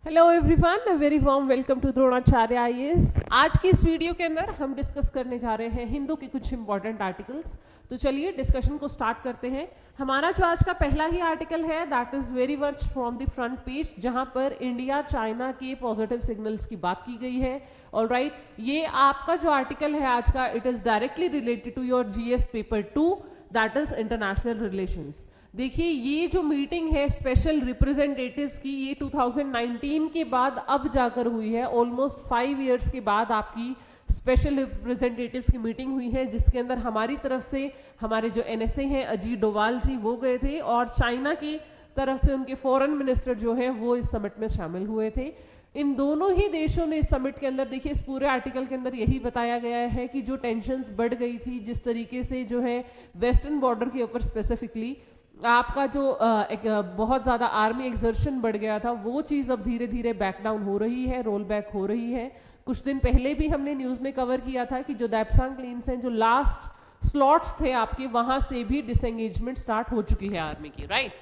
Hello everyone, very warm welcome to Dronacharya IAS. आज की इस वीडियो के अंदर हम डिस्कस करने जा रहे हैं हिंदू के कुछ इंपॉर्टेंट आर्टिकल्स। तो चलिए डिस्कशन को स्टार्ट करते हैं। हमारा जो आज का पहला ही आर्टिकल है that is very much from the front page, जहां पर इंडिया चाइना के पॉजिटिव सिग्नल्स की बात की गई है। ऑलराइट, ये आपका जो आर्टिकल है आज का, it is directly related to your GS paper 2 that is international relations. देखिए, ये जो मीटिंग है स्पेशल रिप्रेजेंटेटिव्स की, ये 2019 के बाद अब जाकर हुई है। ऑलमोस्ट 5 इयर्स के बाद आपकी स्पेशल रिप्रेजेंटेटिव्स की मीटिंग हुई है, जिसके अंदर हमारी तरफ से हमारे जो एनएसए हैं अजीत डोवाल जी वो गए थे, और चाइना की तरफ से उनके फॉरेन मिनिस्टर जो हैं वो इस समिट में शामिल हुए थे। इन दोनों ही देशों ने इस समिट के अंदर, देखिए इस पूरे आर्टिकल के अंदर यही बताया गया है कि जो टेंशन्स बढ़ गई थी, जिस तरीके से जो है वेस्टर्न बॉर्डर के ऊपर स्पेसिफिकली आपका जो एक बहुत ज़्यादा आर्मी एक्सर्शन बढ़ गया था, वो चीज़ अब धीरे धीरे बैक डाउन हो रही है, रोल बैक हो रही है। कुछ दिन पहले भी हमने न्यूज़ में कवर किया था कि जो दैप्सांग प्लेन्स हैं, जो लास्ट स्लॉट्स थे आपके, वहाँ से भी डिसएंगेजमेंट स्टार्ट हो चुकी है आर्मी की, राइट।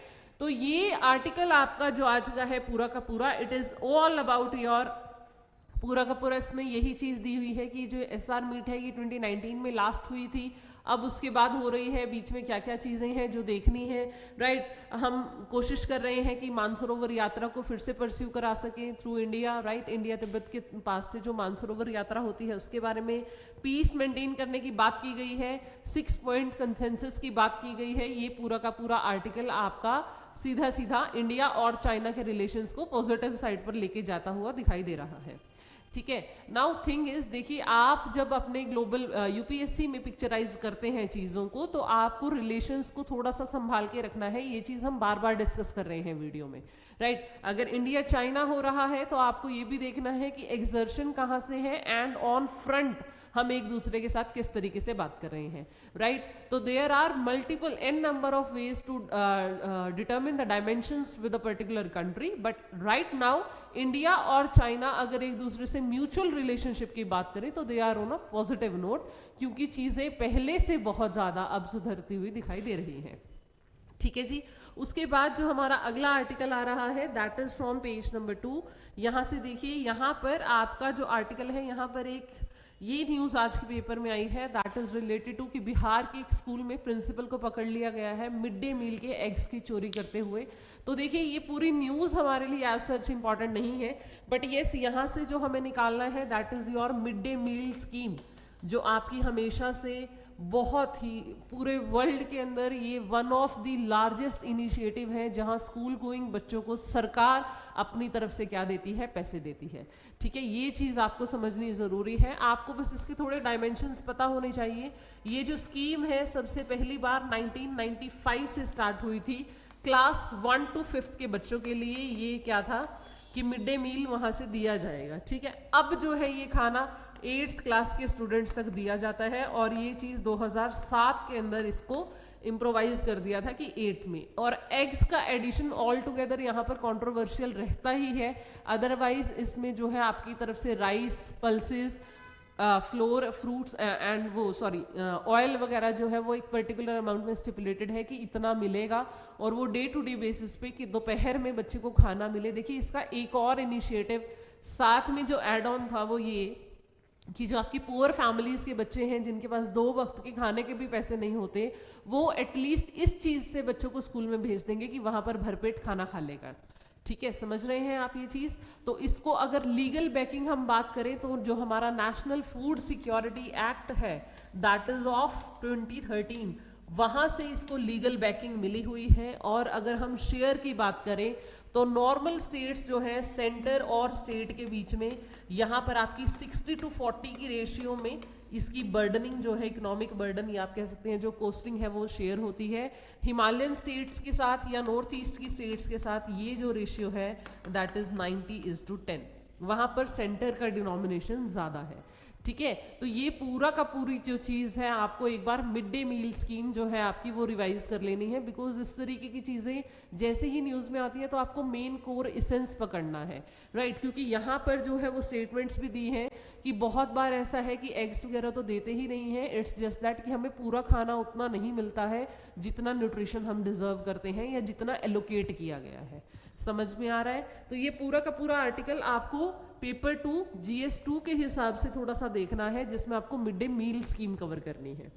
तो ये आर्टिकल आपका जो आज का है पूरा का पूरा, it is all about your पूरा का पूरा, इसमें यही चीज़ दी हुई है कि जो एसआर मीट है ये 2019 में लास्ट हुई थी, अब उसके बाद हो रही है, बीच में क्या क्या चीज़ें हैं जो देखनी है, राइट। हम कोशिश कर रहे हैं कि मानसरोवर यात्रा को फिर से परस्यू करा सकें through India, right. India Tibet के पास से जो मानसरोवर यात्रा होती है उसके बारे में पीस मेंटेन करने की बात की गई है, 6 पॉइंट कंसेंसस की बात की गई है। ये पूरा का पूरा आर्टिकल आपका सीधा सीधा इंडिया और चाइना के रिलेशंस को पॉजिटिव साइड पर लेके जाता हुआ दिखाई दे रहा है, ठीक है। नाउ थिंग इज, देखिए आप जब अपने ग्लोबल यूपीएससी में पिक्चराइज करते हैं चीज़ों को, तो आपको रिलेशंस को थोड़ा सा संभाल के रखना है। ये चीज़ हम बार बार डिस्कस कर रहे हैं वीडियो में, राइट। अगर इंडिया चाइना हो रहा है तो आपको ये भी देखना है कि एक्सर्शन कहाँ से है, एंड ऑन फ्रंट हम एक दूसरे के साथ किस तरीके से बात कर रहे हैं, राइट। तो there are multiple an number of ways to determine the dimensions with a particular country, but right now India और चाइना अगर एक दूसरे से म्यूचुअल रिलेशनशिप की बात करें तो they are on a positive note, क्योंकि चीज़ें पहले से बहुत ज़्यादा अब सुधरती हुई दिखाई दे रही हैं, ठीक है जी। उसके बाद जो हमारा अगला आर्टिकल आ रहा है that is from page number 2। यहाँ से देखिए, यहाँ पर आपका जो आर्टिकल है, यहाँ पर एक ये न्यूज़ आज के पेपर में आई है दैट इज रिलेटेड टू कि बिहार के एक स्कूल में प्रिंसिपल को पकड़ लिया गया है मिड डे मील के एग्स की चोरी करते हुए। तो देखिए, ये पूरी न्यूज़ हमारे लिए एज सच इंपॉर्टेंट नहीं है, बट येस यहाँ से जो हमें निकालना है that is your mid day meal scheme, जो आपकी हमेशा से बहुत ही पूरे वर्ल्ड के अंदर ये one of the largest initiative है, जहां स्कूल गोइंग बच्चों को सरकार अपनी तरफ से क्या देती है, पैसे देती है, ठीक है। ये चीज़ आपको समझनी ज़रूरी है, आपको बस इसके थोड़े डायमेंशंस पता होने चाहिए। ये जो स्कीम है सबसे पहली बार 1995 से स्टार्ट हुई थी। क्लास 1 to 5 के बच्चों के लिए ये क्या था कि मिड डे मील वहाँ से दिया जाएगा, ठीक है। अब जो है ये खाना 8th क्लास के स्टूडेंट्स तक दिया जाता है, और ये चीज़ 2007 के अंदर इसको इम्प्रोवाइज कर दिया था कि 8th में। और एग्स का एडिशन ऑल टुगेदर यहाँ पर कंट्रोवर्शियल रहता ही है, अदरवाइज इसमें जो है आपकी तरफ से rice, pulses, floor, fruits and वो सॉरी ऑयल वगैरह जो है वो एक पर्टिकुलर अमाउंट में स्टिपुलेटेड है कि इतना मिलेगा, और वो डे टू डे बेसिस पे कि दोपहर में बच्चे को खाना मिले। देखिए, इसका एक और इनिशिएटिव साथ में जो एड ऑन था वो ये कि जो आपकी पुअर फैमिलीज़ के बच्चे हैं, जिनके पास 2 वक्त के खाने के भी पैसे नहीं होते, वो एटलीस्ट इस चीज़ से बच्चों को स्कूल में भेज देंगे कि वहाँ पर भरपेट खाना खा लेगा, ठीक है। समझ रहे हैं आप ये चीज़। तो इसको अगर लीगल बैकिंग हम बात करें तो जो हमारा नेशनल फूड सिक्योरिटी एक्ट है दैट इज़ ऑफ 2013, वहाँ से इसको लीगल बैकिंग मिली हुई है। और अगर हम शेयर की बात करें तो नॉर्मल स्टेट्स जो है सेंटर और स्टेट के बीच में, यहाँ पर आपकी 60-40 की रेशियो में इसकी बर्डनिंग जो है, इकोनॉमिक बर्डन या आप कह सकते हैं जो कोस्टिंग है, वो शेयर होती है। हिमालयन स्टेट्स के साथ या नॉर्थ ईस्ट की स्टेट्स के साथ ये जो रेशियो है दैट इज़ 90:10, वहाँ पर सेंटर का डिनोमिनेशन ज़्यादा है, ठीक है। तो ये पूरा का पूरी जो चीज़ है आपको एक बार मिड डे मील स्कीम जो है आपकी वो रिवाइज कर लेनी है, बिकॉज इस तरीके की चीज़ें जैसे ही न्यूज़ में आती है तो आपको मेन कोर इसेंस पकड़ना है, राइट। क्योंकि यहाँ पर जो है वो स्टेटमेंट्स भी दी हैं कि बहुत बार ऐसा है कि एग्स वगैरह तो देते ही नहीं है, इट्स जस्ट दैट कि हमें पूरा खाना उतना नहीं मिलता है जितना न्यूट्रिशन हम डिजर्व करते हैं या जितना एलोकेट किया गया है। समझ में आ रहा है? तो ये पूरा का पूरा आर्टिकल आपको पेपर 2 GS2 के हिसाब से थोड़ा सा देखना है, जिसमें आपको mid day meal scheme cover करनी है,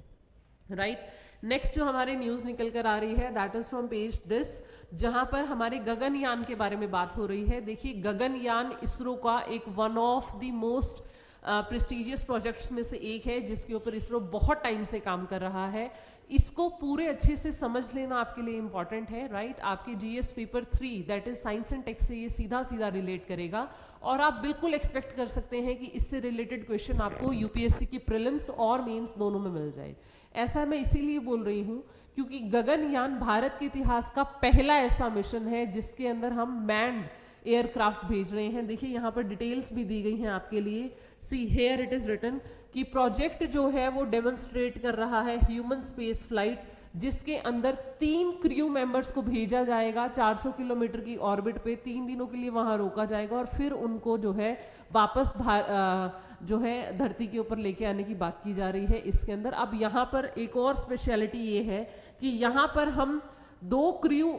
राइट। नेक्स्ट जो हमारे न्यूज निकल कर आ रही है that is from page this, जहां पर हमारे गगनयान के बारे में बात हो रही है। देखिए गगनयान इसरो का एक one of the most prestigious projects में से एक है, जिसके ऊपर इसरो बहुत टाइम से काम कर रहा है। इसको पूरे अच्छे से समझ लेना आपके लिए इंपॉर्टेंट है, राइट। आपके GS paper 3 that is science and techs से ये सीधा सीधा रिलेट करेगा, और आप बिल्कुल एक्सपेक्ट कर सकते हैं कि इससे रिलेटेड क्वेश्चन आपको UPSC की प्रीलिम्स और मेंस दोनों में मिल जाए। ऐसा मैं इसीलिए बोल रही हूँ क्योंकि गगनयान भारत के इतिहास का पहला ऐसा मिशन है जिसके अंदर हम मैन्ड एयरक्राफ्ट भेज रहे हैं। देखिए यहाँ पर डिटेल्स भी दी गई हैं आपके लिए। See here it is written कि प्रोजेक्ट जो है वो डेमोन्स्ट्रेट कर रहा है ह्यूमन स्पेस फ्लाइट, जिसके अंदर 3 क्रू मेंबर्स को भेजा जाएगा 400 किलोमीटर की ऑर्बिट पे, 3 दिनों के लिए वहां रोका जाएगा और फिर उनको जो है वापस जो है धरती के ऊपर लेके आने की बात की जा रही है इसके अंदर। अब यहाँ पर एक और स्पेशलिटी ये है कि यहाँ पर हम 2 क्रू,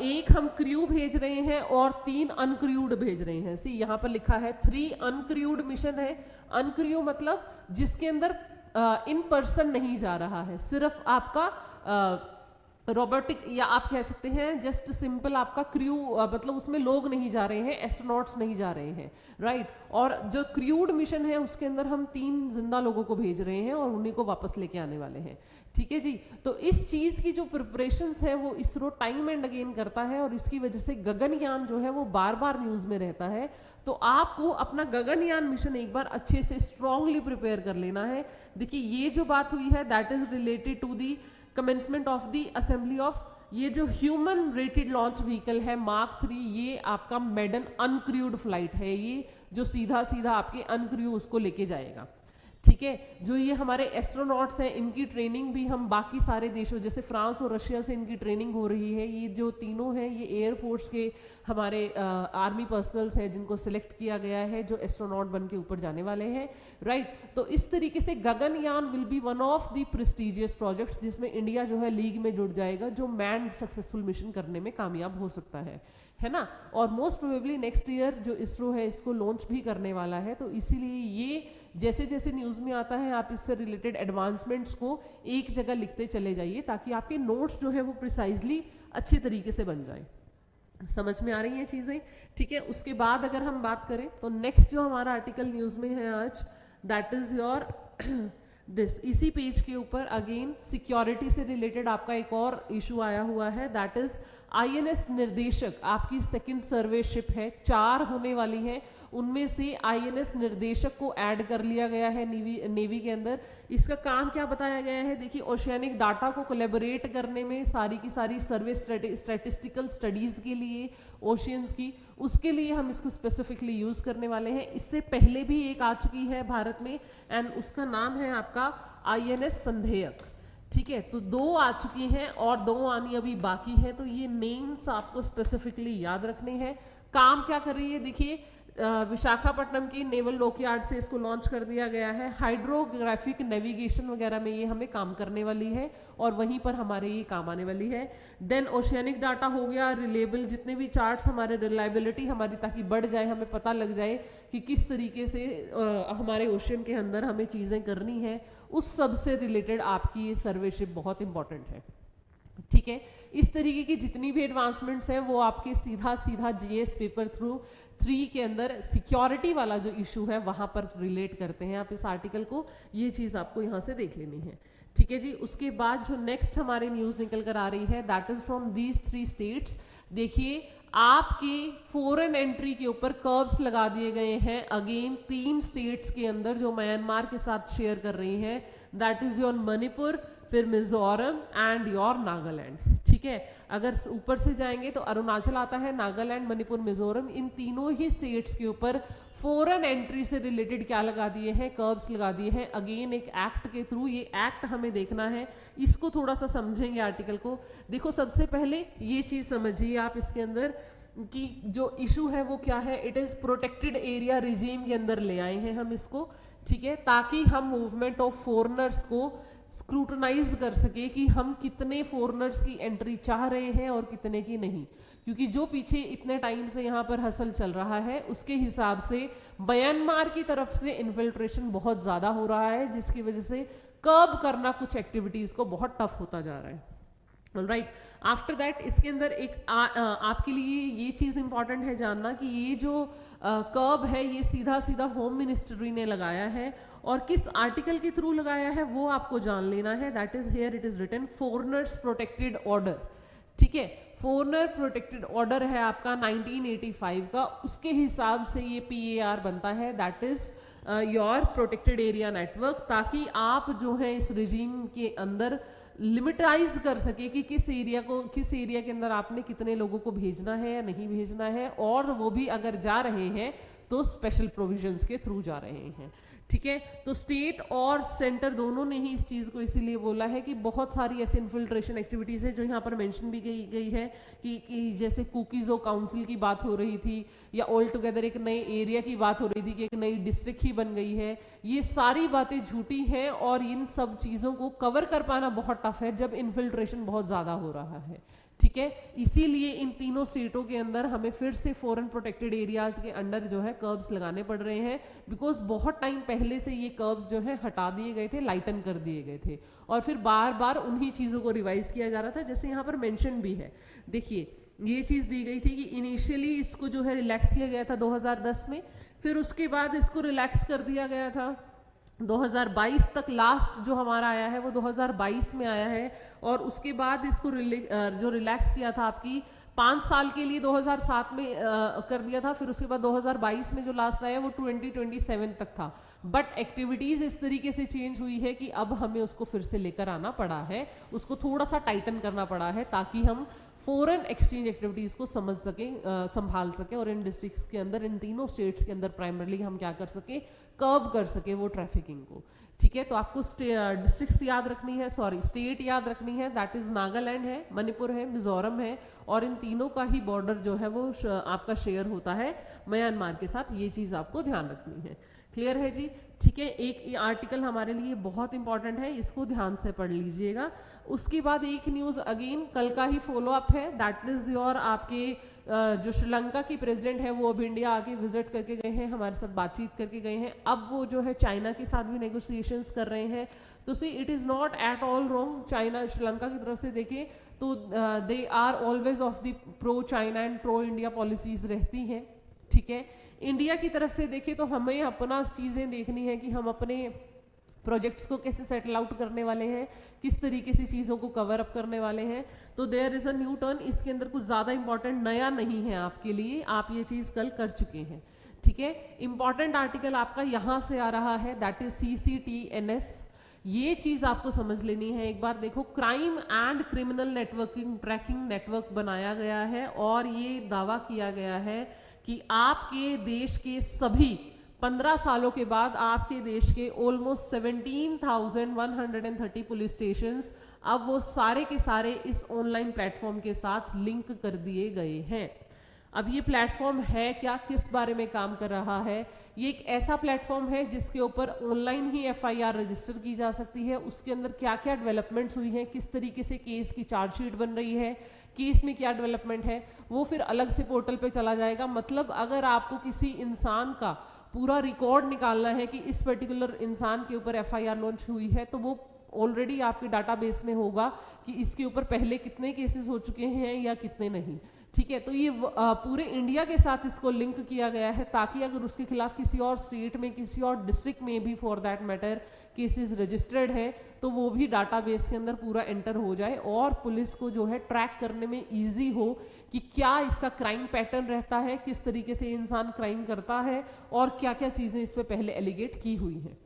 एक हम क्रू भेज रहे हैं और 3 अनक्रूड भेज रहे हैं। सी यहाँ पर लिखा है 3 अनक्रूड मिशन है। अनक्रू मतलब जिसके अंदर इन पर्सन नहीं जा रहा है, सिर्फ आपका रोबोटिक या आप कह सकते हैं जस्ट सिंपल आपका क्रू, मतलब उसमें लोग नहीं जा रहे हैं, एस्ट्रोनॉट्स नहीं जा रहे हैं, राइट। और जो क्रूड मिशन है उसके अंदर हम 3 जिंदा लोगों को भेज रहे हैं और उन्हीं को वापस लेके आने वाले हैं, ठीक है जी। तो इस चीज की जो प्रिपरेशंस है वो इसरो टाइम एंड अगेन करता है और इसकी वजह से गगनयान जो है वो बार बार न्यूज में रहता है। तो आपको अपना गगनयान मिशन एक बार अच्छे से स्ट्रांगली प्रिपेयर कर लेना है। देखिए ये जो बात हुई है that is related to the commencement of the assembly of ये जो ह्यूमन रेटेड लॉन्च व्हीकल है मार्क 3, ये आपका मेडन अनक्रूड फ्लाइट है, ये जो सीधा सीधा आपके अनक्रू उसको लेके जाएगा, ठीक है। जो ये हमारे एस्ट्रोनॉट्स हैं इनकी ट्रेनिंग भी हम बाकी सारे देशों जैसे फ्रांस और रशिया से इनकी ट्रेनिंग हो रही है। ये जो तीनों हैं ये एयरफोर्स के हमारे आर्मी पर्सनल्स हैं जिनको सिलेक्ट किया गया है जो एस्ट्रोनॉट बन के ऊपर जाने वाले हैं, राइट। तो इस तरीके से Gaganyaan will be one of the prestigious projects जिसमें इंडिया जो है लीग में जुड़ जाएगा, जो मैन्ड सक्सेसफुल मिशन करने में कामयाब हो सकता है ना। और मोस्ट प्रोबेबली नेक्स्ट ईयर जो इसरो है इसको लॉन्च भी करने वाला है। तो इसीलिए ये जैसे जैसे न्यूज़ में आता है आप इससे रिलेटेड एडवांसमेंट्स को एक जगह लिखते चले जाइए ताकि आपके नोट्स जो है वो प्रिसाइजली अच्छे तरीके से बन जाए। समझ में आ रही हैं चीज़ें, ठीक है। उसके बाद अगर हम बात करें तो नेक्स्ट जो हमारा आर्टिकल न्यूज़ में है आज दैट इज योर दिस, इसी पेज के ऊपर अगेन सिक्योरिटी से रिलेटेड आपका एक और इशू आया हुआ है दैट इज INS निर्देशक। आपकी सेकंड सर्वे शिप है, 4 होने वाली हैं, उनमें से INS निर्देशक को ऐड कर लिया गया है नेवी के अंदर। इसका काम क्या बताया गया है, देखिए ओशियानिक डाटा को कोलैबोरेट करने में सारी की सारी सर्वे स्टैटिस्टिकल स्टडीज के लिए ओशियंस की, उसके लिए हम इसको स्पेसिफिकली यूज करने वाले हैं। इससे पहले भी एक आ चुकी है भारत में एंड उसका नाम है आपका INS संधेयक, ठीक है। तो 2 आ चुकी हैं और 2 आनी अभी बाकी है, तो ये नेम्स आपको स्पेसिफिकली याद रखने हैं। काम क्या कर रही है, देखिए विशाखापट्टनम की नेवल डॉकयार्ड से इसको लॉन्च कर दिया गया है। हाइड्रोग्राफिक नेविगेशन वगैरह में ये हमें काम करने वाली है और वहीं पर हमारे ये काम आने वाली है। देन ओशियानिक डाटा हो गया, रिलेबल जितने भी चार्ट्स हमारे रिलायबिलिटी हमारी ताकि बढ़ जाए, हमें पता लग जाए कि किस तरीके से हमारे ओशियन के अंदर हमें चीज़ें करनी है, उस सब से रिलेटेड आपकी ये सर्वेशिप बहुत इंपॉर्टेंट है, ठीक है। इस तरीके की जितनी भी एडवांसमेंट्स हैं वो आपके सीधा सीधा GS पेपर 3 के अंदर सिक्योरिटी वाला जो इशू है वहां पर रिलेट करते हैं आप इस आर्टिकल को, ये चीज़ आपको यहाँ से देख लेनी है, ठीक है जी। उसके बाद जो नेक्स्ट हमारी न्यूज़ निकल कर आ रही है that is from these 3 states. देखिए आपके फॉरेन एंट्री के ऊपर कर्व्स लगा दिए गए हैं अगेन 3 स्टेट्स के अंदर जो म्यांमार के साथ शेयर कर रही हैं, दैट इज योर मणिपुर, फिर मिजोरम एंड योर नागालैंड, ठीक ठीक है। अगर ऊपर से जाएंगे तो अरुणाचल आता है, नागालैंड, मणिपुर, मिजोरम, इन तीनों ही स्टेट्स के ऊपर फॉरेन एंट्री से रिलेटेड क्या लगा दिए हैं, कर्ब्स लगा दिए हैं, अगेन एक एक्ट के थ्रू। ये एक्ट हमें देखना है, इसको थोड़ा सा समझेंगे आर्टिकल को। देखो सबसे पहले ये चीज समझिए आप इसके अंदर कि जो इशू है वो क्या है, it is protected area regime के अंदर ले आए हैं हम इसको, ठीक है, ताकि हम मूवमेंट ऑफ फॉरेनर्स को स्क्रूटनाइज कर सके कि हम कितने फॉरेनर्स की एंट्री चाह रहे हैं और कितने की नहीं। क्योंकि जो पीछे इतने टाइम से यहाँ पर हसल चल रहा है उसके हिसाब से म्यांमार की तरफ से इन्फिल्ट्रेशन बहुत ज़्यादा हो रहा है, जिसकी वजह से कर्ब करना कुछ एक्टिविटीज़ को बहुत टफ होता जा रहा है। राइट, आफ्टर दैट इसके अंदर एक आपके लिए ये चीज़ इंपॉर्टेंट है जानना कि ये जो कर्ब है ये सीधा सीधा होम मिनिस्ट्री ने लगाया है, और किस आर्टिकल के थ्रू लगाया है वो आपको जान लेना है। That is here it is written foreigners protected order, ठीक है। फॉरेनर प्रोटेक्टेड ऑर्डर है आपका 1985 का, उसके हिसाब से ये PAR बनता है, that is your protected area network, ताकि आप जो है इस रिजीम के अंदर लिमिटाइज कर सके कि किस एरिया के अंदर आपने कितने लोगों को भेजना है या नहीं भेजना है, और वो भी अगर जा रहे हैं तो स्पेशल प्रोविजंस के थ्रू जा रहे हैं, ठीक है। तो स्टेट और सेंटर दोनों ने ही इस चीज़ को इसीलिए बोला है कि बहुत सारी ऐसी इन्फिल्ट्रेशन एक्टिविटीज़ है जो यहाँ पर मेंशन भी गई है कि जैसे कुकीज़ो काउंसिल की बात हो रही थी, या ऑल टुगेदर एक नए एरिया की बात हो रही थी कि एक नई डिस्ट्रिक्ट ही बन गई है। ये सारी बातें झूठी हैं और इन सब चीज़ों को कवर कर पाना बहुत टफ है जब इन्फिल्ट्रेशन बहुत ज़्यादा हो रहा है, ठीक है। इसीलिए इन तीनों स्टेटों के अंदर हमें फिर से फॉरेन प्रोटेक्टेड एरियाज के अंडर जो है कर्ब्स लगाने पड़ रहे हैं, बिकॉज बहुत टाइम पहले से ये कर्ब्स जो है हटा दिए गए थे, लाइटन कर दिए गए थे, और फिर बार बार उन्हीं चीज़ों को रिवाइज किया जा रहा था, जैसे यहाँ पर मेंशन भी है। देखिए ये चीज़ दी गई थी कि इनिशियली इसको जो है रिलैक्स किया गया था 2010 में, फिर उसके बाद इसको रिलैक्स कर दिया गया था 2022 तक। लास्ट जो हमारा आया है वो 2022 में आया है, और उसके बाद इसको जो रिलैक्स किया था आपकी 5 साल के लिए 2007 में कर दिया था, फिर उसके बाद 2022 में जो लास्ट आया वो 2027 तक था। बट एक्टिविटीज़ इस तरीके से चेंज हुई है कि अब हमें उसको फिर से लेकर आना पड़ा है, उसको थोड़ा सा टाइटन करना पड़ा है, ताकि हम फॉरेन एक्सचेंज एक्टिविटीज़ को समझ सकें, संभाल सकें, और इन डिस्ट्रिक्ट्स के अंदर, इन तीनों स्टेट्स के अंदर प्राइमरली हम क्या कर सकें, कर्ब कर सके वो ट्रैफिकिंग को, ठीक है। तो आपको डिस्ट्रिक्ट्स याद रखनी है, सॉरी स्टेट याद रखनी है, दैट इज नागालैंड है, मणिपुर है, मिजोरम है, और इन तीनों का ही बॉर्डर जो है वो आपका शेयर होता है म्यांमार के साथ। ये चीज़ आपको ध्यान रखनी है, क्लियर है जी, ठीक है। एक आर्टिकल हमारे लिए बहुत इंपॉर्टेंट है, इसको ध्यान से पढ़ लीजिएगा। उसके बाद एक न्यूज़ अगेन कल का ही फॉलो अप है, दैट इज योर आपके जो श्रीलंका की प्रेसिडेंट है वो अब इंडिया आके विजिट करके गए हैं, हमारे साथ बातचीत करके गए हैं। अब वो जो है चाइना के साथ भी नेगोशिएशंस कर रहे हैं। तो see it is not at all wrong, China Sri Lanka की तरफ से देखें तो they are always of the pro China and pro India policies रहती हैं, ठीक है। इंडिया की तरफ से देखें तो हमें अपना चीज़ें देखनी है कि हम अपने प्रोजेक्ट्स को कैसे सेटल आउट करने वाले हैं, किस तरीके से चीज़ों को कवर अप करने वाले हैं। तो there is a new turn, इसके अंदर कुछ ज़्यादा इंपॉर्टेंट नया नहीं है आपके लिए, आप ये चीज़ कल कर चुके हैं, ठीक है। इंपॉर्टेंट आर्टिकल आपका यहाँ से आ रहा है, दैट इज CCTNS। ये चीज़ आपको समझ लेनी है एक बार। देखो, crime and criminal networking tracking network बनाया गया है, और ये दावा किया गया है कि आपके देश के सभी 15 सालों के बाद आपके देश के ऑलमोस्ट 17,130 पुलिस स्टेशंस अब वो सारे के सारे इस ऑनलाइन प्लेटफॉर्म के साथ लिंक कर दिए गए हैं। अब ये प्लेटफॉर्म है क्या, किस बारे में काम कर रहा है? ये एक ऐसा प्लेटफॉर्म है जिसके ऊपर ऑनलाइन ही FIR रजिस्टर की जा सकती है। उसके अंदर क्या क्या डेवलपमेंट्स हुई हैं, किस तरीके से केस की चार्जशीट बन रही है, केस में क्या डेवलपमेंट है, वो फिर अलग से पोर्टल पे चला जाएगा। मतलब अगर आपको किसी इंसान का पूरा रिकॉर्ड निकालना है कि इस पर्टिकुलर इंसान के ऊपर FIR लॉन्च हुई है, तो वो ऑलरेडी आपके डाटाबेस में होगा कि इसके ऊपर पहले कितने केसेस हो चुके हैं या कितने नहीं, ठीक है। तो ये पूरे इंडिया के साथ इसको लिंक किया गया है, ताकि अगर उसके खिलाफ किसी और स्टेट में, किसी और डिस्ट्रिक्ट में भी for that matter cases registered हैं, तो वो भी डाटाबेस के अंदर पूरा एंटर हो जाए, और पुलिस को जो है ट्रैक करने में ईजी हो कि क्या इसका क्राइम पैटर्न रहता है, किस तरीके से इंसान क्राइम करता है, और क्या क्या चीज़ें इस पर पहले एलिगेट की हुई हैं।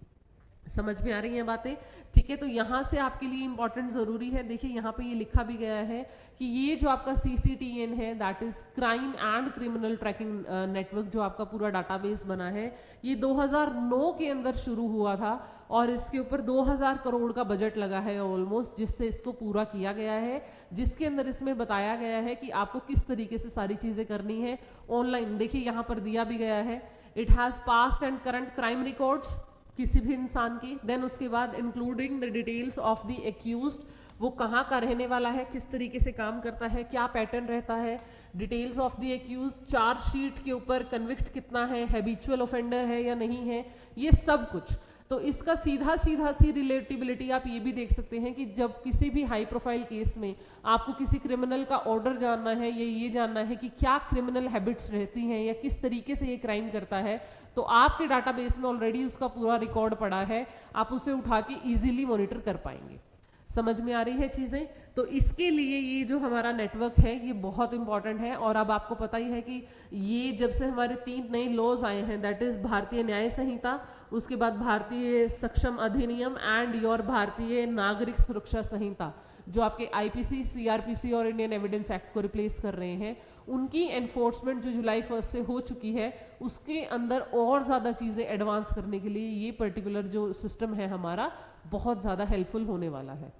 समझ में आ रही हैं बातें? ठीक है, तो यहाँ से आपके लिए इंपॉर्टेंट ज़रूरी है, देखिए यहाँ पे ये लिखा भी गया है कि ये जो आपका CCTN है, that is crime and criminal tracking network, जो आपका पूरा डाटाबेस बना है, ये 2009 के अंदर शुरू हुआ था और इसके ऊपर 2000 करोड़ का बजट लगा है ऑलमोस्ट, जिससे इसको पूरा किया गया है, जिसके अंदर इसमें बताया गया है कि आपको किस तरीके से सारी चीज़ें करनी है ऑनलाइन। देखिए यहाँ पर दिया भी गया है, it has past and current crime records किसी भी इंसान की, देन उसके बाद including the details of the accused, वो कहाँ का रहने वाला है, किस तरीके से काम करता है, क्या पैटर्न रहता है, details of the accused, chargesheet के ऊपर कन्विक्ट कितना है, हैबिचुअल ऑफेंडर है या नहीं है, ये सब कुछ। तो इसका सीधा सी रिलेटिबिलिटी आप ये भी देख सकते हैं कि जब किसी भी हाई प्रोफाइल केस में आपको किसी क्रिमिनल का ऑर्डर जानना है या ये जानना है कि क्या क्रिमिनल हैबिट्स रहती हैं या किस तरीके से ये क्राइम करता है, तो आपके डाटाबेस में ऑलरेडी उसका पूरा रिकॉर्ड पड़ा है, आप उसे उठा के इजीली मॉनिटर कर पाएंगे। समझ में आ रही है चीज़ें? तो इसके लिए ये जो हमारा नेटवर्क है ये बहुत इंपॉर्टेंट है। और अब आपको पता ही है कि ये जब से हमारे 3 नए लॉज आए हैं, दैट इज़ भारतीय न्याय संहिता, उसके बाद भारतीय सक्षम अधिनियम एंड योर भारतीय नागरिक सुरक्षा संहिता, जो आपके IPC, CRPC और इंडियन एविडेंस एक्ट को रिप्लेस कर रहे हैं, उनकी एनफोर्समेंट जो जुलाई 1 से हो चुकी है, उसके अंदर और ज़्यादा चीज़ें एडवांस करने के लिए ये पर्टिकुलर जो सिस्टम है हमारा बहुत ज़्यादा हेल्पफुल होने वाला है।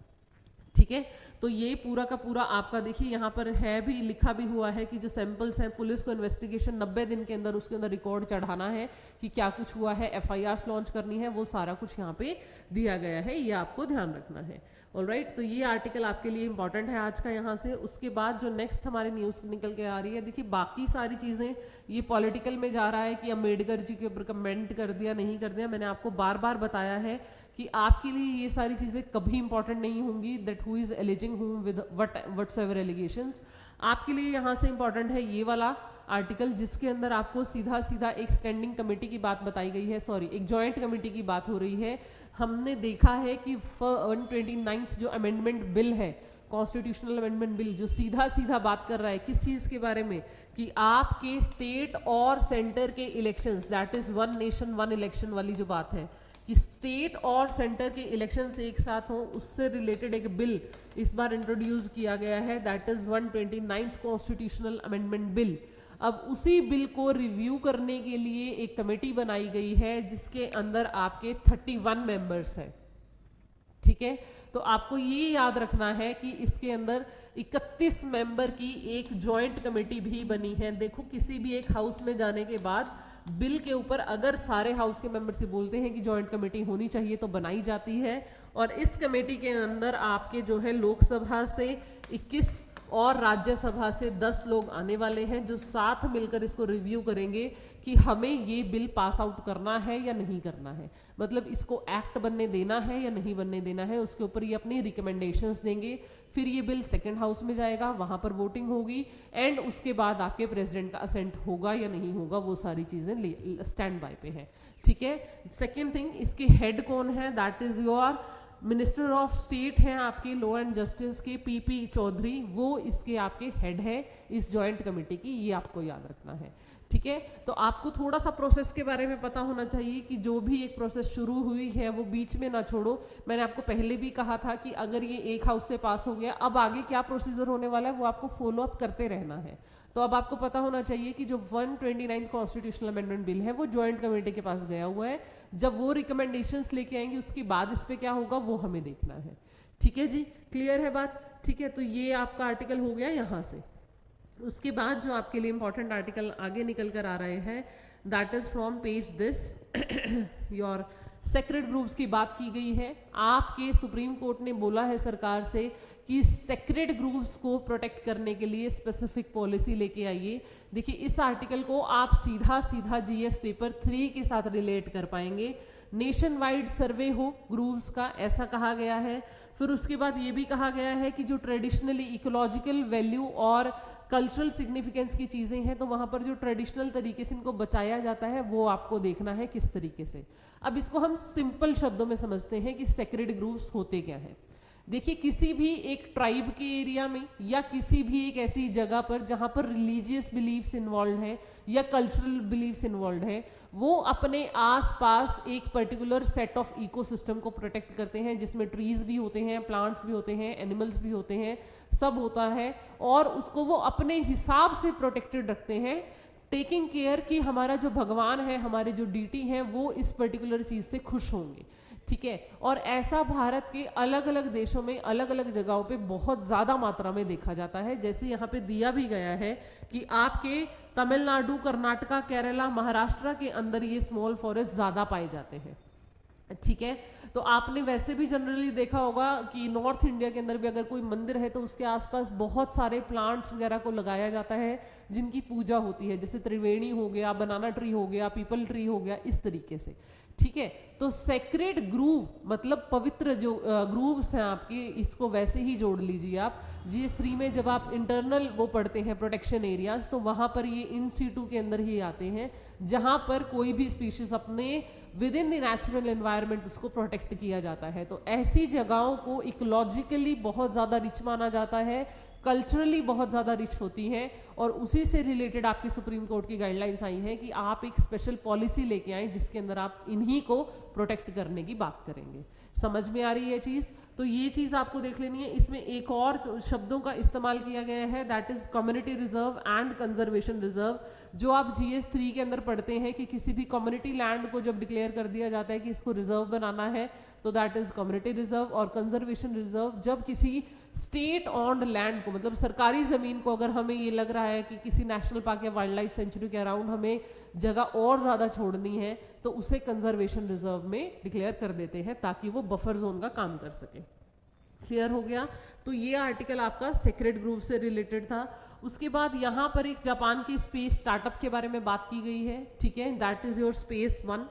ठीक है, तो ये पूरा का पूरा आपका देखिए यहाँ पर है भी, लिखा भी हुआ है कि जो सैंपल्स हैं पुलिस को इन्वेस्टिगेशन 90 दिन के अंदर उसके अंदर रिकॉर्ड चढ़ाना है कि क्या कुछ हुआ है, FIRs लॉन्च करनी है, वो सारा कुछ यहाँ पे दिया गया है, ये आपको ध्यान रखना है। ऑलराइट, तो ये आर्टिकल आपके लिए इंपॉर्टेंट है आज का यहाँ से। उसके बाद जो नेक्स्ट हमारी न्यूज़ निकल के आ रही है, देखिए बाकी सारी चीज़ें ये पॉलिटिकल में जा रहा है कि अम्बेडकर जी के ऊपर कमेंट कर दिया नहीं कर दिया, मैंने आपको बार बार बताया है कि आपके लिए ये सारी चीज़ें कभी इंपॉर्टेंट नहीं होंगी, that who is aliasing whom with whatsoever allegations. आपके लिए यहाँ से इंपॉर्टेंट है ये वाला आर्टिकल, जिसके अंदर आपको सीधा सीधा एक स्टैंडिंग कमेटी की बात बताई गई है, सॉरी एक जॉइंट कमेटी की बात हो रही है। हमने देखा है कि 129th जो अमेंडमेंट बिल है, कॉन्स्टिट्यूशनल अमेंडमेंट बिल, जो सीधा सीधा बात कर रहा है किस चीज़ के बारे में, कि आपके स्टेट और सेंटर के elections, that is 1 nation 1 election वाली जो बात है, कि स्टेट और सेंटर के इलेक्शंस एक साथ हों, उससे रिलेटेड एक बिल इस बार इंट्रोड्यूस किया गया है, that is 129th constitutional amendment bill. अब उसी बिल को रिव्यू करने के लिए एक कमेटी बनाई गई है, जिसके अंदर आपके 31 मेंबर्स हैं। ठीक है, तो आपको ये याद रखना है कि इसके अंदर 31 मेंबर की एक जॉइंट कमेटी भी बनी है। देखो, किसी भी एक हाउस में जाने के बाद बिल के ऊपर अगर सारे हाउस के मेंबर से बोलते हैं कि जॉइंट कमेटी होनी चाहिए, तो बनाई जाती है। और इस कमेटी के अंदर आपके जो है लोकसभा से 21 और राज्यसभा से 10 लोग आने वाले हैं, जो साथ मिलकर इसको रिव्यू करेंगे कि हमें ये बिल पास आउट करना है या नहीं करना है, मतलब इसको एक्ट बनने देना है या नहीं बनने देना है, उसके ऊपर ये अपनी रिकमेंडेशंस देंगे। फिर ये बिल सेकंड हाउस में जाएगा, वहाँ पर वोटिंग होगी, एंड उसके बाद आपके प्रेसिडेंट का असेंट होगा या नहीं होगा, वो सारी चीज़ें स्टैंड बाय पे है। ठीक है, सेकेंड थिंग, इसके हेड कौन है, that is your minister of state हैं आपके लॉ एंड जस्टिस के PP चौधरी, वो इसके आपके हेड है इस जॉइंट कमेटी की, ये आपको याद रखना है। ठीक है, तो आपको थोड़ा सा प्रोसेस के बारे में पता होना चाहिए कि जो भी एक प्रोसेस शुरू हुई है वो बीच में ना छोड़ो। मैंने आपको पहले भी कहा था कि अगर ये एक हाउस से पास हो गया, अब आगे क्या प्रोसीजर होने वाला है वो आपको फॉलो अप करते रहना है। तो अब आपको पता होना चाहिए कि जो 129 कॉन्स्टिट्यूशनल अमेंडमेंट बिल है वो जॉइंट कमेटी के पास गया हुआ है, जब वो रिकमेंडेशंस लेके आएंगे उसके बाद इस पे क्या होगा वो हमें देखना है। ठीक है जी, क्लियर है बात? ठीक है, तो ये आपका आर्टिकल हो गया यहाँ से। उसके बाद जो आपके लिए इंपॉर्टेंट आर्टिकल आगे निकल कर आ रहे हैं, that is from page this, your sacred groves की बात की गई है। आपके सुप्रीम कोर्ट ने बोला है सरकार से कि सेक्रेड ग्रुव्स को प्रोटेक्ट करने के लिए स्पेसिफिक पॉलिसी लेके आइए। देखिए, इस आर्टिकल को आप सीधा सीधा GS पेपर 3 के साथ रिलेट कर पाएंगे। नेशन वाइड सर्वे हो ग्रुव्स का, ऐसा कहा गया है। फिर उसके बाद ये भी कहा गया है कि जो ट्रेडिशनली इकोलॉजिकल वैल्यू और कल्चरल सिग्निफिकेंस की चीज़ें हैं, तो वहाँ पर जो ट्रेडिशनल तरीके से इनको बचाया जाता है वो आपको देखना है किस तरीके से। अब इसको हम सिंपल शब्दों में समझते हैं कि सेक्रेड ग्रुव्स होते क्या हैं। देखिए किसी भी एक ट्राइब के एरिया में या किसी भी एक ऐसी जगह पर जहां पर रिलीजियस बिलीफ्स इन्वॉल्व हैं या कल्चरल बिलीफ्स इन्वॉल्व है, वो अपने आसपास एक पर्टिकुलर सेट ऑफ इकोसिस्टम को प्रोटेक्ट करते हैं, जिसमें ट्रीज भी होते हैं, प्लांट्स भी होते हैं, एनिमल्स भी होते हैं, सब होता है, और उसको वो अपने हिसाब से प्रोटेक्टेड रखते हैं, टेकिंग केयर कि हमारा जो भगवान है, हमारे जो डीटी हैं, वो इस पर्टिकुलर चीज से खुश होंगे। ठीक है, और ऐसा भारत के अलग अलग देशों में अलग अलग जगहों पे बहुत ज्यादा मात्रा में देखा जाता है। जैसे यहाँ पे दिया भी गया है कि आपके तमिलनाडु, कर्नाटका, केरला, महाराष्ट्र के अंदर ये स्मॉल फॉरेस्ट ज्यादा पाए जाते हैं। ठीक है, तो आपने वैसे भी जनरली देखा होगा कि नॉर्थ इंडिया के अंदर भी अगर कोई मंदिर है तो उसके आसपास बहुत सारे प्लांट्स वगैरह को लगाया जाता है जिनकी पूजा होती है, जैसे त्रिवेणी हो गया, बनाना ट्री हो गया, पीपल ट्री हो गया, इस तरीके से। ठीक है, तो सेक्रेड ग्रूव मतलब पवित्र जो ग्रूव्स हैं आपके, इसको वैसे ही जोड़ लीजिए आप। GS3 में जब आप इंटरनल वो पढ़ते हैं प्रोटेक्शन एरियाज, तो वहां पर ये इन सीटू के अंदर ही आते हैं, जहां पर कोई भी स्पीशीज अपने with in the natural environment उसको प्रोटेक्ट किया जाता है। तो ऐसी जगहों को इकोलॉजिकली बहुत ज़्यादा रिच माना जाता है, कल्चरली बहुत ज़्यादा रिच होती हैं, और उसी से रिलेटेड आपकी सुप्रीम कोर्ट की गाइडलाइंस आई हैं कि आप एक स्पेशल पॉलिसी लेके आए जिसके अंदर आप इन्हीं को प्रोटेक्ट करने की बात करेंगे। समझ में आ रही है चीज़? तो ये चीज़ आपको देख लेनी है। इसमें एक और शब्दों का इस्तेमाल किया गया है, that is community reserve and conservation reserve, जो आप GS3 के अंदर पढ़ते हैं कि किसी भी कम्युनिटी लैंड को जब डिक्लेयर कर दिया जाता है कि इसको रिजर्व बनाना है तो दैट इज कम्युनिटी रिजर्व, और कंजर्वेशन रिजर्व जब किसी स्टेट ऑन्ड लैंड को, मतलब सरकारी ज़मीन को, अगर हमें ये लग रहा है कि किसी नेशनल पार्क या वाइल्ड लाइफ सेंचुरी के अराउंड हमें जगह और ज़्यादा छोड़नी है तो उसे कंजर्वेशन रिजर्व में डिक्लेयर कर देते हैं ताकि वो बफर जोन का काम कर सके। क्लियर हो गया? तो ये आर्टिकल आपका सेक्रेड ग्रूव से रिलेटेड था। उसके बाद यहाँ पर एक जापान की स्पेस स्टार्टअप के बारे में बात की गई है। ठीक है, दैट इज योर स्पेस 1।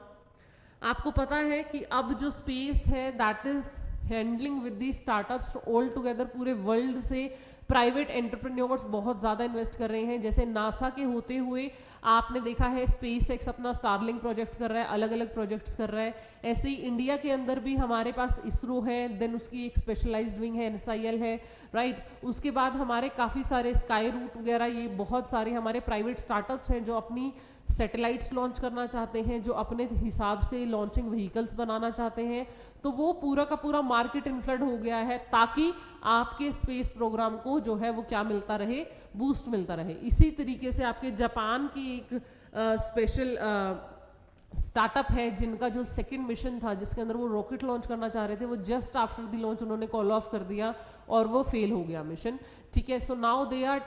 आपको पता है कि अब जो स्पेस है that is handling with the startups all together, पूरे वर्ल्ड से प्राइवेट एंटरप्रेन्योर्स बहुत ज़्यादा इन्वेस्ट कर रहे हैं। जैसे नासा के होते हुए आपने देखा है स्पेसएक्स अपना स्टारलिंक प्रोजेक्ट कर रहा है, अलग अलग प्रोजेक्ट्स कर रहा है। ऐसे ही इंडिया के अंदर भी हमारे पास इसरो है, देन उसकी एक स्पेशलाइज्ड विंग है, NSIL है, राइट। उसके बाद हमारे काफ़ी सारे स्काई रूट वगैरह, ये बहुत सारे हमारे प्राइवेट स्टार्टअप्स हैं जो अपनी सैटेलाइट्स लॉन्च करना चाहते हैं, जो अपने हिसाब से लॉन्चिंग व्हीकल्स बनाना चाहते हैं। तो वो पूरा का पूरा मार्केट इन्फ्लड हो गया है ताकि आपके स्पेस प्रोग्राम को जो है वो क्या मिलता रहे, बूस्ट मिलता रहे। इसी तरीके से आपके जापान की एक स्पेशल स्टार्टअप है जिनका जो सेकंड मिशन था जिसके अंदर वो रॉकेट लॉन्च करना चाह रहे थे, वो जस्ट आफ्टर द लॉन्च उन्होंने कॉल ऑफ कर दिया और वो फेल हो गया मिशन। ठीक है, सो नाउ दे आर,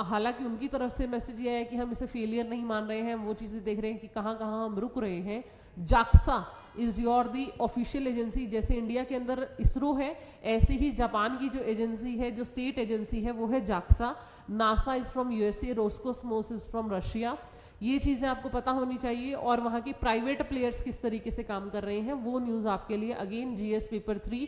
हालांकि उनकी तरफ से मैसेज ये है कि हम इसे फेलियर नहीं मान रहे हैं, वो चीज़ें देख रहे हैं कि कहाँ कहाँ हम रुक रहे हैं। JAXA is your the official agency, जैसे इंडिया के अंदर इसरो है ऐसे ही जापान की जो एजेंसी है, जो स्टेट एजेंसी है, वो है JAXA. NASA is from USA, Roscosmos is from Russia. ये चीज़ें आपको पता होनी चाहिए, और वहाँ की प्राइवेट प्लेयर्स किस तरीके से काम कर रहे हैं वो न्यूज़ आपके लिए again GS paper 3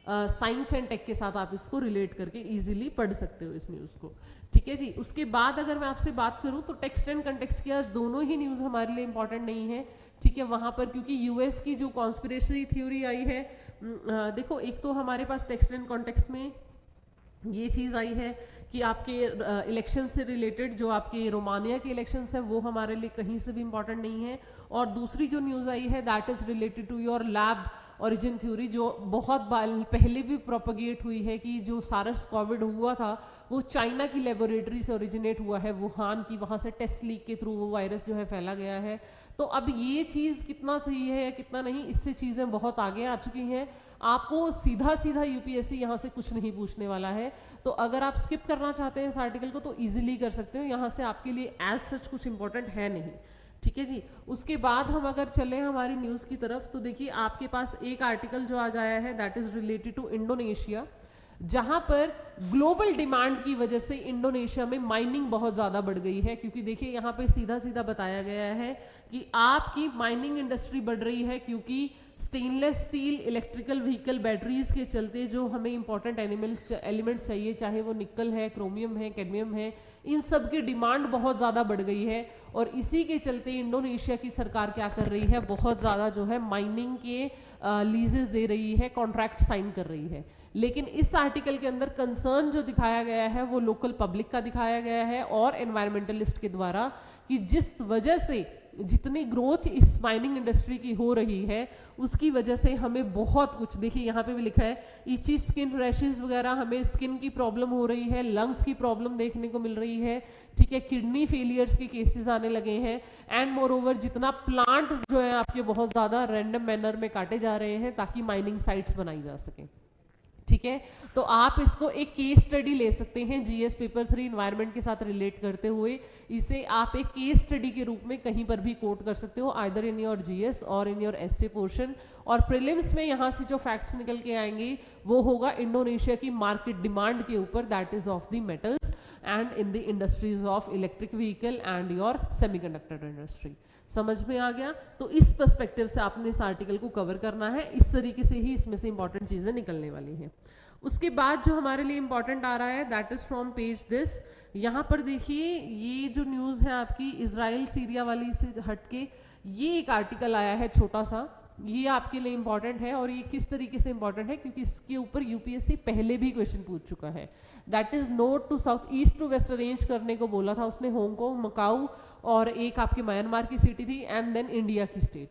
science and tech के साथ आप इसको रिलेट करके इजीली पढ़ सकते हो इस न्यूज़ को। ठीक है जी। उसके बाद अगर मैं आपसे बात करूं तो टेक्स्ट एंड कंटेक्स्ट की आज दोनों ही न्यूज़ हमारे लिए इंपॉर्टेंट नहीं है। ठीक है, वहाँ पर क्योंकि US की जो कॉन्स्पिरेसी थ्योरी आई है, देखो एक तो हमारे पास टेक्स्ट एंड कॉन्टेक्स्ट में ये चीज़ आई है कि आपके इलेक्शन से रिलेटेड जो आपके रोमानिया के इलेक्शंस हैं वो हमारे लिए कहीं से भी इम्पॉर्टेंट नहीं है। और दूसरी जो न्यूज़ आई है that is related to your lab origin theory, जो बहुत पहले भी प्रोपगेट हुई है कि जो सार्स कोविड हुआ था वो चाइना की लेबोरेटरी से ओरिजिनेट हुआ है, वुहान की, वहाँ से टेस्ट लीक के थ्रू वो वायरस जो है फैला गया है। तो अब ये चीज़ कितना सही है या कितना नहीं, इससे चीज़ें बहुत आगे आ चुकी हैं। आपको सीधा सीधा UPSC यहाँ से कुछ नहीं पूछने वाला है, तो अगर आप स्किप करना चाहते हैं इस आर्टिकल को तो इजीली कर सकते हो, यहाँ से आपके लिए एज सच कुछ इंपॉर्टेंट है नहीं। ठीक है जी। उसके बाद हम अगर चले हमारी न्यूज़ की तरफ तो देखिए आपके पास एक आर्टिकल जो आज आया है that is related to Indonesia, जहां पर ग्लोबल डिमांड की वजह से इंडोनेशिया में माइनिंग बहुत ज़्यादा बढ़ गई है। क्योंकि देखिए यहाँ पे सीधा सीधा बताया गया है कि आपकी माइनिंग इंडस्ट्री बढ़ रही है क्योंकि stainless steel electrical vehicle batteries के चलते जो हमें इंपॉर्टेंट एलिमेंट्स चाहिए, चाहे वो निकल है, क्रोमियम है, कैडमियम है, इन सब की डिमांड बहुत ज़्यादा बढ़ गई है। और इसी के चलते इंडोनेशिया की सरकार क्या कर रही है, बहुत ज़्यादा जो है माइनिंग के लीजेस दे रही है, कॉन्ट्रैक्ट साइन कर रही है। लेकिन इस आर्टिकल के अंदर कंसर्न जो दिखाया गया है वो लोकल पब्लिक का दिखाया गया है और एनवायरमेंटलिस्ट के द्वारा, कि जिस वजह से जितनी ग्रोथ इस माइनिंग इंडस्ट्री की हो रही है उसकी वजह से हमें बहुत कुछ, देखिए यहाँ पे भी लिखा है इची स्किन रैशेस वगैरह, हमें स्किन की प्रॉब्लम हो रही है, लंग्स की प्रॉब्लम देखने को मिल रही है, ठीक है, किडनी फेलियर्स के केसेस आने लगे हैं। एंड मोर ओवर जितना प्लांट जो है आपके बहुत ज़्यादा रैंडम मैनर में काटे जा रहे हैं ताकि माइनिंग साइट्स बनाई जा सकें, ठीक है। तो आप इसको एक केस स्टडी ले सकते हैं जीएस पेपर 3 इन्वायरमेंट के साथ रिलेट करते हुए, इसे आप एक केस स्टडी के रूप में कहीं पर भी कोट कर सकते हो, आइदर इन योर जीएस और इन योर एसए पोर्शन। और प्रीलिम्स में यहाँ से जो फैक्ट्स निकल के आएंगे वो होगा इंडोनेशिया की मार्केट डिमांड के ऊपर, that is of the metals and in the industries of electric vehicle and your semiconductor industry. समझ में आ गया? तो इस पर्सपेक्टिव से आपने इस आर्टिकल को कवर करना है, इस तरीके से ही इसमें से इंपॉर्टेंट चीजें निकलने वाली हैं। उसके बाद जो हमारे लिए इंपॉर्टेंट आ रहा है that is from page this. यहाँ पर देखिए ये जो न्यूज़ है आपकी इजराइल सीरिया वाली से हटके, ये एक आर्टिकल आया है छोटा सा, ये आपके लिए इंपॉर्टेंट है। और ये किस तरीके से इंपॉर्टेंट है, क्योंकि इसके ऊपर यूपीएससी पहले भी क्वेश्चन पूछ चुका है। That is north to south, east to west arrange करने को बोला था उसने, हांगकांग, मकाऊ और एक आपके म्यांमार की सिटी थी एंड देन इंडिया की स्टेट,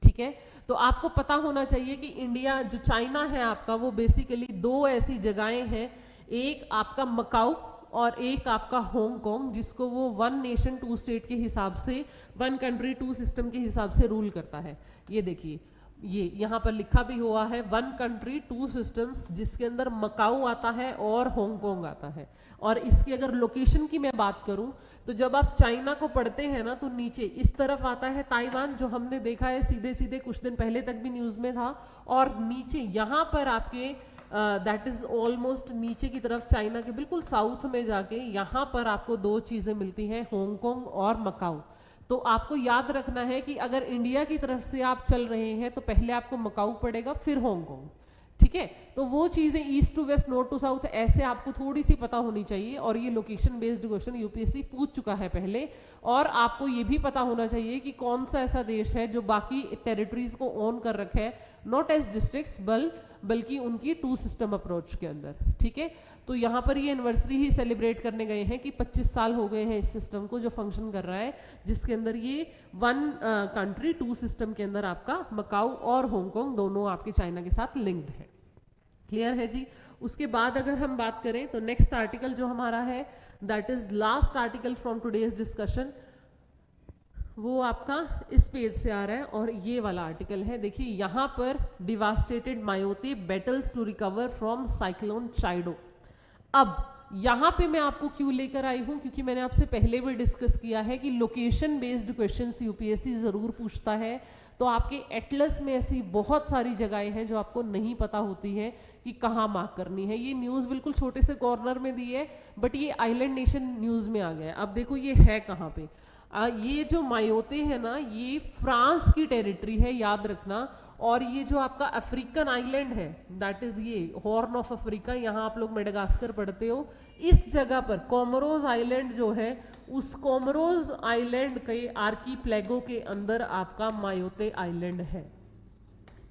ठीक है। तो आपको पता होना चाहिए कि इंडिया जो चाइना है आपका, वो बेसिकली दो ऐसी जगहें हैं, एक आपका मकाऊ और एक आपका हांगकांग, जिसको वो 1 नेशन 2 स्टेट के हिसाब से, 1 कंट्री 2 सिस्टम के हिसाब से रूल करता है। ये देखिए ये यहाँ पर लिखा भी हुआ है 1 कंट्री 2 सिस्टम्स, जिसके अंदर मकाऊ आता है और हांगकांग आता है। और इसकी अगर लोकेशन की मैं बात करूं तो जब आप चाइना को पढ़ते हैं ना तो नीचे इस तरफ आता है ताइवान, जो हमने देखा है सीधे सीधे कुछ दिन पहले तक भी न्यूज़ में था, और नीचे यहाँ पर आपके दैट इज ऑलमोस्ट नीचे की तरफ चाइना के बिल्कुल साउथ में जाके यहाँ पर आपको 2 चीज़ें मिलती हैं, हांगकांग और मकाऊ। तो आपको याद रखना है कि अगर इंडिया की तरफ से आप चल रहे हैं तो पहले आपको मकाऊ पड़ेगा फिर हांगकांग, ठीक है। तो वो चीज़ें east to west, north to south, ऐसे आपको थोड़ी सी पता होनी चाहिए। और ये लोकेशन बेस्ड क्वेश्चन यूपीएससी पूछ चुका है पहले। और आपको ये भी पता होना चाहिए कि कौन सा ऐसा देश है जो बाकी टेरिटरीज को ओन कर रखा है, नॉट एज डिस्ट्रिक्ट्स बल्कि उनकी 2 सिस्टम अप्रोच के अंदर, ठीक है। तो यहाँ पर ये एनिवर्सरी ही सेलिब्रेट करने गए हैं कि 25 साल हो गए हैं इस सिस्टम को जो फंक्शन कर रहा है, जिसके अंदर ये 1 कंट्री 2 सिस्टम के अंदर आपका मकाऊ और हांगकांग दोनों आपके चाइना के साथ लिंक्ड है। क्लियर है जी? उसके बाद अगर हम बात करें तो नेक्स्ट आर्टिकल जो हमारा है that is last article from today's discussion, वो आपका इस पेज से आ रहा है और ये वाला आर्टिकल है। देखिए यहाँ पर devastated Mayotte battles to recover from cyclone Chido. अब यहाँ पे मैं आपको क्यों लेकर आई हूँ, क्योंकि मैंने आपसे पहले भी डिस्कस किया है कि लोकेशन बेस्ड क्वेश्चंस यूपीएससी जरूर पूछता है। तो आपके एटलस में ऐसी बहुत सारी जगहें हैं जो आपको नहीं पता होती हैं कि कहाँ मार्क करनी है। ये न्यूज़ बिल्कुल छोटे से कॉर्नर में दी है, बट ये आइलैंड नेशन न्यूज़ में आ गया है। अब देखो ये है कहाँ पे, ये जो मायोते है ना, ये फ्रांस की टेरिटरी है, याद रखना। और ये जो आपका अफ्रीकन आइलैंड है दैट इज ये हॉर्न ऑफ अफ्रीका, यहाँ आप लोग मेडागास्कर पढ़ते हो, इस जगह पर कोमोरोस आइलैंड जो है, उस कोमोरोस आइलैंड के आर्कीप्लेगो के अंदर आपका मायोते आइलैंड है,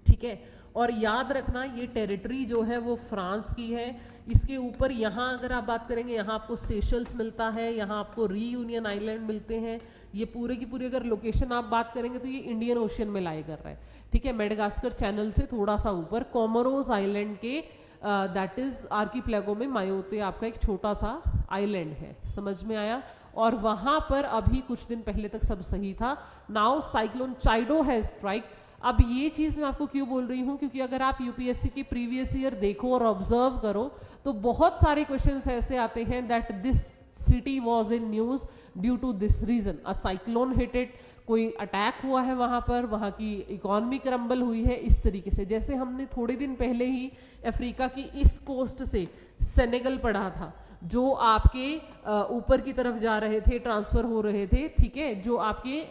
ठीक है। और याद रखना ये टेरिटरी जो है वो फ्रांस की है। इसके ऊपर यहाँ अगर आप बात करेंगे, यहाँ आपको सेशल्स मिलता है, यहाँ आपको रीयूनियन आइलैंड मिलते हैं। ये पूरे की पूरी अगर लोकेशन आप बात करेंगे तो ये इंडियन ओशियन में लाई कर रहा है, ठीक है। मेडागास्कर चैनल से थोड़ा सा ऊपर कोमोरोस आइलैंड के दैट इज आर्कीप्लेगो में मायोते आपका एक छोटा सा आइलैंड है, समझ में आया। और वहां पर अभी कुछ दिन पहले तक सब सही था, नाउ साइक्लोन चाइडो है स्ट्राइक। अब ये चीज़ मैं आपको क्यों बोल रही हूँ, क्योंकि अगर आप यूपीएससी की प्रीवियस ईयर देखो और ऑब्जर्व करो तो बहुत सारे क्वेश्चंस ऐसे आते हैं that this city was in news due to this reason, a cyclone hit it, कोई अटैक हुआ है वहाँ पर, वहाँ की इकोनॉमी क्रम्बल हुई है, इस तरीके से। जैसे हमने थोड़े दिन पहले ही अफ्रीका की इस कोस्ट से सेनेगल पढ़ा था, जो आपके ऊपर की तरफ जा रहे थे, ट्रांसफर हो रहे थे, ठीक है, जो आपके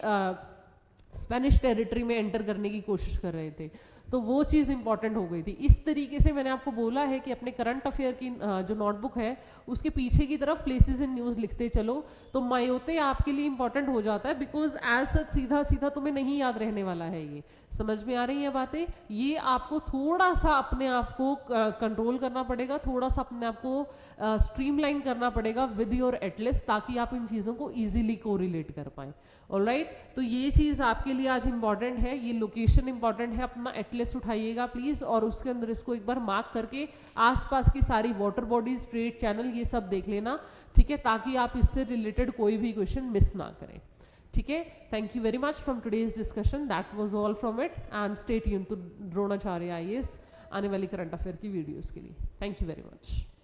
स्पेनिश टेरिटरी में एंटर करने की कोशिश कर रहे थे, तो वो चीज़ इंपॉर्टेंट हो गई थी। इस तरीके से मैंने आपको बोला है कि अपने करंट अफेयर की जो नोटबुक है उसके पीछे की तरफ प्लेसेस इन न्यूज़ लिखते चलो, तो मायोते आपके लिए इंपॉर्टेंट हो जाता है, बिकॉज एज सच सीधा सीधा तुम्हें नहीं याद रहने वाला है। ये समझ में आ रही है बातें? ये आपको थोड़ा सा अपने आप को कंट्रोल करना पड़ेगा, थोड़ा सा अपने आप को स्ट्रीमलाइन करना पड़ेगा विद योर एटलिस्ट, ताकि आप इन चीज़ों को ईजिली कोरिलेट कर पाएँ। ऑलराइट, तो ये चीज़ आपके लिए आज इंपॉर्टेंट है, ये लोकेशन इंपॉर्टेंट है। अपना एटलिस्ट उठाइएगा प्लीज़, और उसके अंदर इसको एक बार मार्क करके आसपास की सारी वाटर बॉडीज, ट्रेड चैनल, ये सब देख लेना, ठीक है, ताकि आप इससे रिलेटेड कोई भी क्वेश्चन मिस ना करें। ठीक है, thank you very much from today's discussion, that was all from it, and stay tuned to Dronacharya IAS आने वाली करंट अफेयर की वीडियोस के लिए। थैंक यू वेरी मच।